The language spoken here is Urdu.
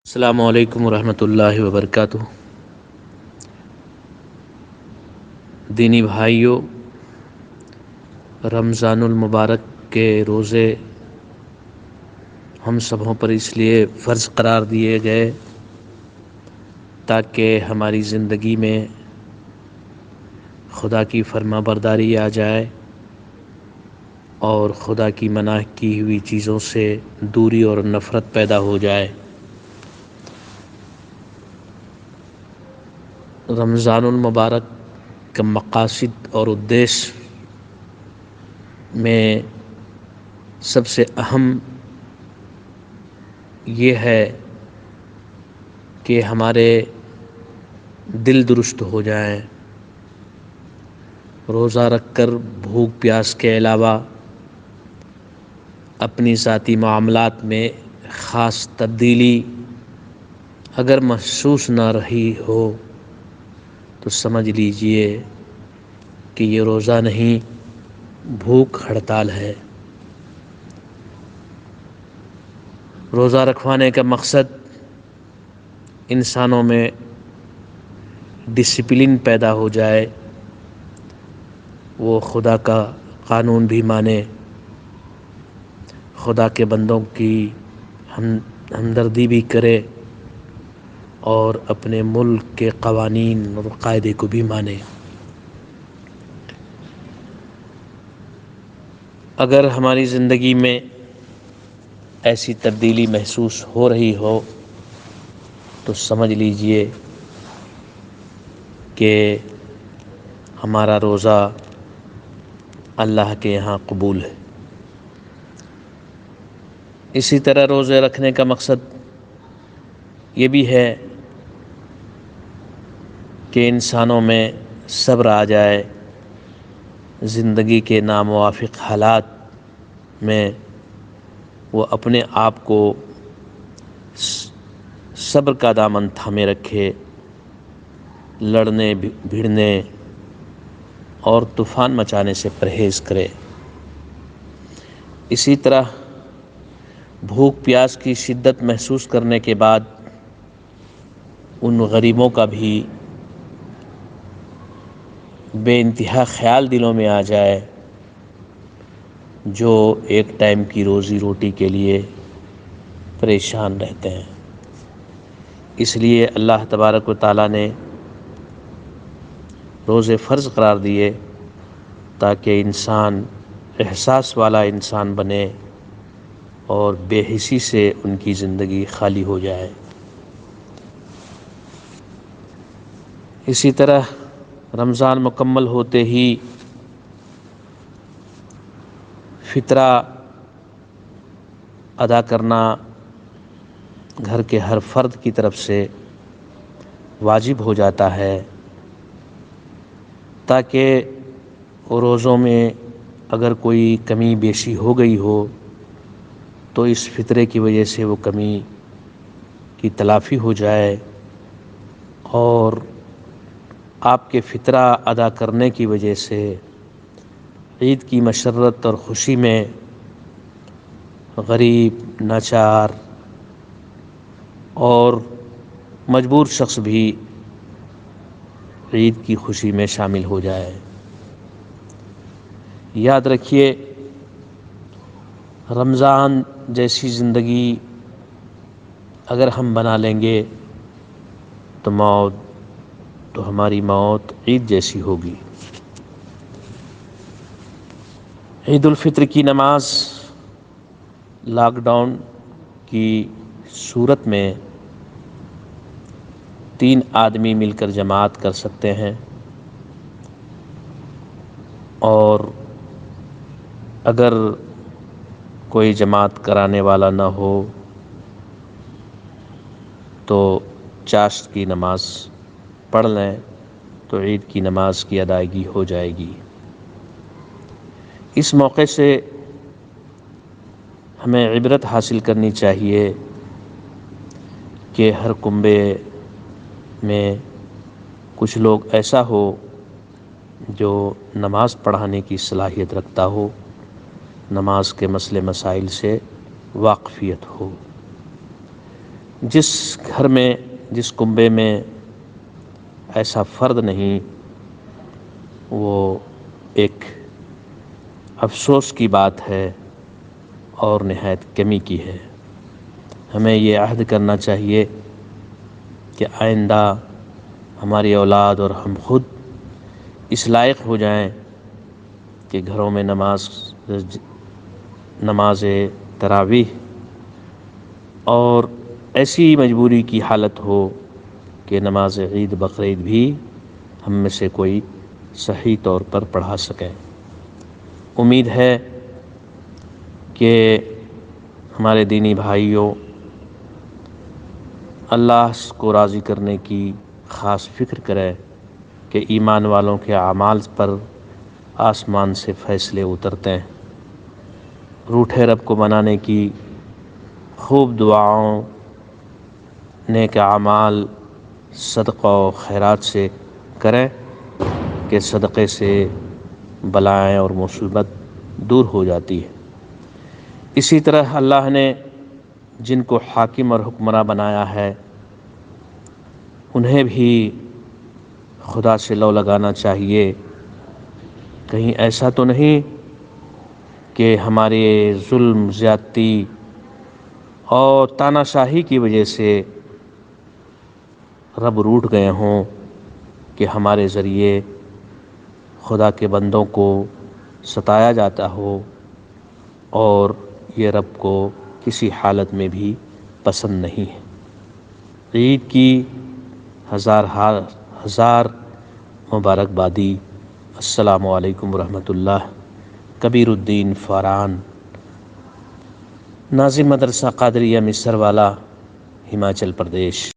السلام علیکم ورحمۃ اللہ وبرکاتہ۔ دینی بھائیوں، رمضان المبارک کے روزے ہم سبوں پر اس لیے فرض قرار دیے گئے تاکہ ہماری زندگی میں خدا کی فرما برداری آ جائے اور خدا کی منع کی ہوئی چیزوں سے دوری اور نفرت پیدا ہو جائے۔ رمضان المبارک کا مقاصد اور ادیش میں سب سے اہم یہ ہے کہ ہمارے دل درست ہو جائیں، روزہ رکھ کر بھوک پیاس کے علاوہ اپنی ذاتی معاملات میں خاص تبدیلی اگر محسوس نہ رہی ہو تو سمجھ لیجئے کہ یہ روزہ نہیں، بھوک ہڑتال ہے۔ روزہ رکھوانے کا مقصد انسانوں میں ڈسپلن پیدا ہو جائے، وہ خدا کا قانون بھی مانے، خدا کے بندوں کی ہمدردی بھی کرے اور اپنے ملک کے قوانین اور قاعدے کو بھی مانے۔ اگر ہماری زندگی میں ایسی تبدیلی محسوس ہو رہی ہو تو سمجھ لیجئے کہ ہمارا روزہ اللہ کے یہاں قبول ہے۔ اسی طرح روزے رکھنے کا مقصد یہ بھی ہے کہ انسانوں میں صبر آ جائے، زندگی کے ناموافق حالات میں وہ اپنے آپ کو صبر کا دامن تھامے رکھے، لڑنے بھیڑنے اور طوفان مچانے سے پرہیز کرے۔ اسی طرح بھوک پیاس کی شدت محسوس کرنے کے بعد ان غریبوں کا بھی بے انتہا خیال دلوں میں آ جائے جو ایک ٹائم کی روزی روٹی کے لیے پریشان رہتے ہیں۔ اس لیے اللہ تبارک و تعالیٰ نے روزے فرض قرار دیے تاکہ انسان احساس والا انسان بنے اور بے حسی سے ان کی زندگی خالی ہو جائے۔ اسی طرح رمضان مکمل ہوتے ہی فطرہ ادا کرنا گھر کے ہر فرد کی طرف سے واجب ہو جاتا ہے تاکہ روزوں میں اگر کوئی کمی بیشی ہو گئی ہو تو اس فطرے کی وجہ سے وہ کمی کی تلافی ہو جائے اور آپ کے فطرہ ادا کرنے کی وجہ سے عید کی مسرت اور خوشی میں غریب، لاچار اور مجبور شخص بھی عید کی خوشی میں شامل ہو جائے۔ یاد رکھیے، رمضان جیسی زندگی اگر ہم بنا لیں گے تو ہماری موت عید جیسی ہوگی۔ عید الفطر کی نماز لاک ڈاؤن کی صورت میں 3 آدمی مل کر جماعت کر سکتے ہیں، اور اگر کوئی جماعت کرانے والا نہ ہو تو چاشت کی نماز پڑھ لیں تو عید کی نماز کی ادائیگی ہو جائے گی۔ اس موقع سے ہمیں عبرت حاصل کرنی چاہیے کہ ہر کنبے میں کچھ لوگ ایسا ہو جو نماز پڑھانے کی صلاحیت رکھتا ہو، نماز کے مسئلے مسائل سے واقفیت ہو۔ جس گھر میں، جس کنبے میں ایسا فرد نہیں، وہ ایک افسوس کی بات ہے اور نہایت کمی کی ہے۔ ہمیں یہ عہد کرنا چاہیے کہ آئندہ ہماری اولاد اور ہم خود اس لائق ہو جائیں کہ گھروں میں نماز تراویح اور ایسی مجبوری کی حالت ہو کہ نماز عید بقرعید بھی ہم میں سے کوئی صحیح طور پر پڑھا سکیں۔ امید ہے کہ ہمارے دینی بھائیوں اللہ کو راضی کرنے کی خاص فکر کرے کہ ایمان والوں کے اعمال پر آسمان سے فیصلے اترتے ہیں۔ روٹھے رب کو منانے کی خوب دعاؤں، نیک اعمال، صدقہ و خیرات سے کریں کہ صدقے سے بلائیں اور مصیبت دور ہو جاتی ہے۔ اسی طرح اللہ نے جن کو حاکم اور حکمراں بنایا ہے انہیں بھی خدا سے لو لگانا چاہیے، کہیں ایسا تو نہیں کہ ہمارے ظلم، زیادتی اور تاناشاہی کی وجہ سے رب روٹھ گئے ہوں کہ ہمارے ذریعے خدا کے بندوں کو ستایا جاتا ہو، اور یہ رب کو کسی حالت میں بھی پسند نہیں ہے۔ عید کی ہزار مبارکبادی۔ السلام علیکم ورحمۃ اللہ۔ کبیر الدین فاران، ناظم مدرسہ قادریہ مصر والا، ہماچل پردیش۔